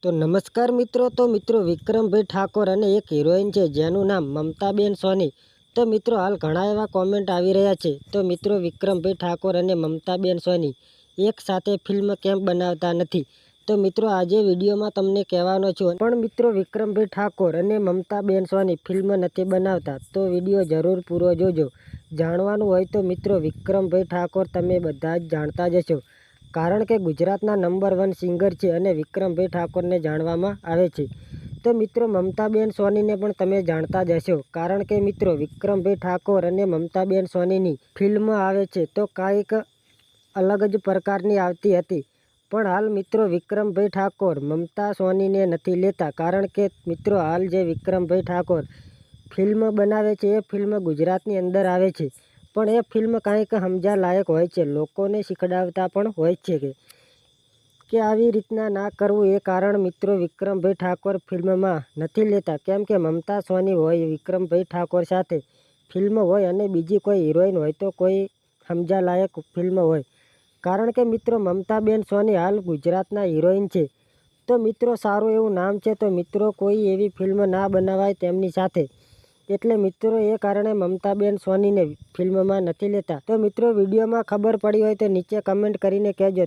તો નમસ્કાર મિત્રો, વિક્રમભાઈ ઠાકોર અને એક હિરોઈન છે જેનું નામ મમતાબેન સોની. તો મિત્રો હાલ ઘણા એવા કોમેન્ટ આવી રહ્યા છે. તો મિત્રો વિક્રમભાઈ ઠાકોર અને મમતાબેન સોની એક સાથે ફિલ્મ કેમ બનાવતા નથી? તો મિત્રો આજે વિડીયોમાં તમને કહેવાનો છું. પણ મિત્રો વિક્રમભાઈ ઠાકોર અને મમતાબેન સોની ફિલ્મ નથી બનાવતા તો વિડીયો જરૂર પૂરો જોજો. જાણવાનું હોય તો મિત્રો વિક્રમભાઈ ઠાકોર તમે બધા જ જાણતા જ હશો, કારણ કે ગુજરાતના નંબર 1 સિંગર છે અને વિક્રમભાઈ ઠાકોરને જાણવામાં આવે છે. તો મિત્રો મમતાબેન સોનીને પણ તમે જાણતા જ હશો, કારણ કે મિત્રો વિક્રમભાઈ ઠાકોર અને મમતાબેન સોનીની ફિલ્મ આવે છે તો કાંઈક અલગ જ પ્રકારની આવતી હતી. પણ હાલ મિત્રો વિક્રમભાઈ ઠાકોર મમતા સોનીને નથી લેતા, કારણ કે મિત્રો હાલ જે વિક્રમભાઈ ઠાકોર ફિલ્મ બનાવે છે એ ફિલ્મ ગુજરાતની અંદર આવે છે, પણ એ ફિલ્મ કાંઈક સમજા લાયક હોય છે, લોકોને શીખડાવતા પણ હોય છે કે આવી રીતના ના કરવું. એ કારણ મિત્રો વિક્રમભાઈ ઠાકોર ફિલ્મમાં નથી લેતા, કેમ કે મમતા સોની હોય વિક્રમભાઈ ઠાકોર સાથે ફિલ્મ હોય અને બીજી કોઈ હિરોઈન હોય તો કોઈ સમજા લાયક ફિલ્મ હોય. કારણ કે મિત્રો મમતાબેન સોની હાલ ગુજરાતના હિરોઈન છે, તો મિત્રો સારું એવું નામ છે, તો મિત્રો કોઈ એવી ફિલ્મ ના બનાવાય તેમની સાથે. એટલે મિત્રો એ કારણે મમતાબેન સોનીને ફિલ્મમાં નથી લેતા. તો મિત્રો વિડીયોમાં ખબર પડી હોય તો નીચે કમેન્ટ કરીને કહેજો.